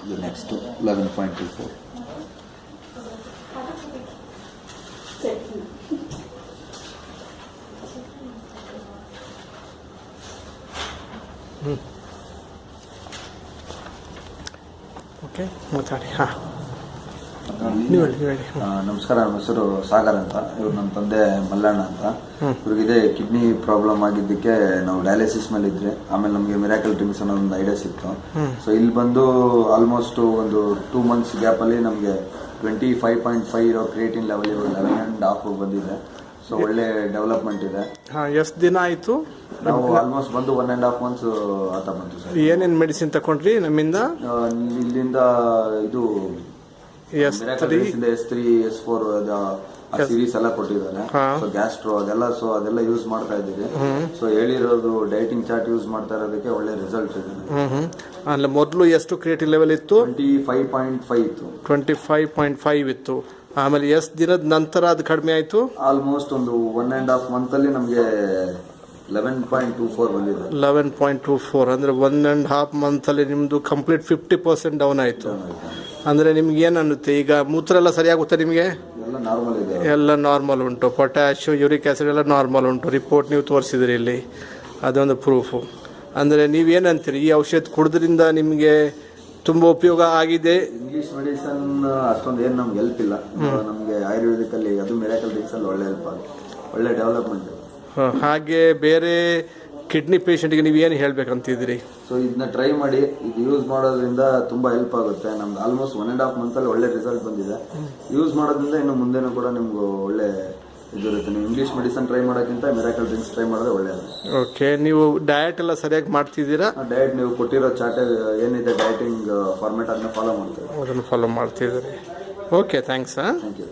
ಇದು next 11.24. Okay ಮಾತಾಡಿ. ಹಾಂ ನೀವು ಹೇಳಿ. ನಮಸ್ಕಾರ, ನಮ್ಮ ಹೆಸರು ಸಾಗರ್ ಅಂತ. ಇವ್ರು ನಮ್ಮ ತಂದೆ ಮಲ್ಲಣ್ಣ ಅಂತ. ಇವ್ರಿಗಿದೆ ಕಿಡ್ನಿ ಪ್ರಾಬ್ಲಮ್ ಆಗಿದ್ದಕ್ಕೆ ನಾವು ಡಯಾಲಿಸಿಸ್ ಮೇಲೆ ಇದ್ರಿ. ಆಮೇಲೆ ನಮಗೆ ಮಿರಾಕಲ್ ಡ್ರಿಂಕ್ಸ್ ಅನ್ನೋ ಒಂದು ಐಡಿಯಾ ಸಿಕ್ತು. ಸೊ ಇಲ್ಲಿ ಬಂದು ಆಲ್ಮೋಸ್ಟ್ ಒಂದು 2 months ಗ್ಯಾಪಲ್ಲಿ ನಮಗೆ 25.5 ಇರೋ ಕ್ರಿಯೇಟಿನ್ ಲೆವೆಲ್ 11.5 ಬಂದಿದೆ. ಸೊ ಒಳ್ಳೆ ಡೆವಲಪ್ಮೆಂಟ್ ಇದೆ. ಎಷ್ಟು ದಿನ ಆಯಿತು? ನಾವು ಆಲ್ಮೋಸ್ಟ್ ಬಂದು 1.5 months ಆತ ಬಂತು ಸರ್. ಏನೇನು ಮೆಡಿಸಿನ್ ತಗೊಂಡ್ರಿ ನಮ್ಮಿಂದ? ಇಲ್ಲಿಂದ ಇದು S3 S4 ಸೀರೀಸ್ ಎಲ್ಲ ಕೊಟ್ಟಿದ್ದಾರೆ. ಸೊ ಗ್ಯಾಸ್ಟ್ರೋ ಅದೆಲ್ಲ ಯೂಸ್ ಮಾಡ್ತಾ ಇದ್ದೀವಿ. ಸೊ ಹೇಳಿರೋದು ಡೈಟಿಂಗ್ ಚಾರ್ಟ್ ಯೂಸ್ ಮಾಡ್ತಾ ಇರೋದಕ್ಕೆ ಒಳ್ಳೆ ರಿಸಲ್ಟ್ ಇದೆ. ಅಲ್ಲ, ಮೊದಲು ಎಷ್ಟು ಕ್ರಿಯೇಟಿನ್ ಲೆವೆಲ್ ಇತ್ತು? 25.5 ಇತ್ತು. 25.5 ಇತ್ತು. ಆಮೇಲೆ ಎಷ್ಟು ದಿನದ ನಂತರ ಅದು ಕಡಿಮೆ ಆಯಿತು? ಆಲ್ಮೋಸ್ಟ್ ಒಂದು 1.5 month ಅಲ್ಲಿ ನಮಗೆ 11.24 ಬಂದಿದೆ. 11.24 ಅಂದರೆ 1.5 month ಅಲ್ಲಿ ನಿಮ್ಮದು ಕಂಪ್ಲೀಟ್ 50% ಡೌನ್ ಆಯಿತು. ಅಂದರೆ ನಿಮ್ಗೆ ಏನು ಅನ್ನುತ್ತೆ ಈಗ? ಮೂತ್ರ ಎಲ್ಲ ಸರಿಯಾಗುತ್ತೆ ನಿಮಗೆ? ಎಲ್ಲ ನಾರ್ಮಲ್ ಇದೆ. ಎಲ್ಲ ನಾರ್ಮಲ್ ಉಂಟು. ಪೊಟ್ಯಾಶ್, ಯೂರಿಕ್ ಆ್ಯಸಿಡ್ ಎಲ್ಲ ನಾರ್ಮಲ್ ಉಂಟು. ರಿಪೋರ್ಟ್ ನೀವು ತೋರಿಸಿದ್ರಿ ಇಲ್ಲಿ, ಅದೊಂದು ಪ್ರೂಫು. ಅಂದರೆ ನೀವೇನಂತೀರಿ, ಈ ಔಷಧ ಕುಡಿದ್ರಿಂದ ನಿಮಗೆ ತುಂಬ ಉಪಯೋಗ ಆಗಿದೆ? ಇಂಗ್ಲಿಷ್ ಮೆಡಿಸನ್ ಅಷ್ಟೊಂದು ಏನು ನಮ್ಗೆ ಹೆಲ್ಪ್ ಇಲ್ಲ. ನಮಗೆ ಆಯುರ್ವೇದಿಕ್ ಅಲ್ಲಿ ಅದು ಮಿರಾಕಲ್ ಡ್ರಿಂಕ್ಸ್ ಅಲ್ಲಿ ಒಳ್ಳೆ ಹೆಲ್ಪ್ ಆಗುತ್ತೆ, ಒಳ್ಳೆ ಡೆವಲಪ್ಮೆಂಟ್. ಹಾಗೆ ಬೇರೆ ಕಿಡ್ನಿ ಪೇಷಂಟ್ಗೆ ನೀವು ಏನು ಹೇಳ್ಬೇಕಂತಿದ್ದೀರಿ? ಸೊ ಇದನ್ನ ಟ್ರೈ ಮಾಡಿ. ಇದು ಯೂಸ್ ಮಾಡೋದ್ರಿಂದ ತುಂಬಾ ಹೆಲ್ಪ್ ಆಗುತ್ತೆ. ನಮ್ದು ಆಲ್ಮೋಸ್ಟ್ 1.5 month ಅಲ್ಲಿ ಒಳ್ಳೆ ರಿಸಲ್ಟ್ ಬಂದಿದೆ. ಯೂಸ್ ಮಾಡೋದ್ರಿಂದ ಇನ್ನು ಮುಂದೆನೂ ಕೂಡ ನಿಮ್ಗೆ ಒಳ್ಳೆ ಇದಿರುತ್ತೆ. ನೀವು ಇಂಗ್ಲಿಷ್ ಮೆಡಿಸನ್ ಟ್ರೈ ಮಾಡೋಕ್ಕಿಂತ ಮಿರಾಕಲ್ ಡ್ರಿಂಕ್ಸ್ ಟ್ರೈ ಮಾಡಿದ್ರೆ ಒಳ್ಳೆಯದು. ಓಕೆ, ನೀವು ಡಯಟ್ ಎಲ್ಲ ಸರಿಯಾಗಿ ಮಾಡ್ತಿದ್ದೀರಾ? ಡಯಟ್ ನೀವು ಕೊಟ್ಟಿರೋ ಚಾರ್ಟ್ ಏನಿದೆ ಡಯಟಿಂಗ್ ಫಾರ್ಮೇಟ್ ಅದನ್ನ ಫಾಲೋ ಮಾಡ್ತೀವಿ. ಅದನ್ನು ಫಾಲೋ ಮಾಡ್ತಿದ್ದೀರಿ. Okay, thanks. Thank you.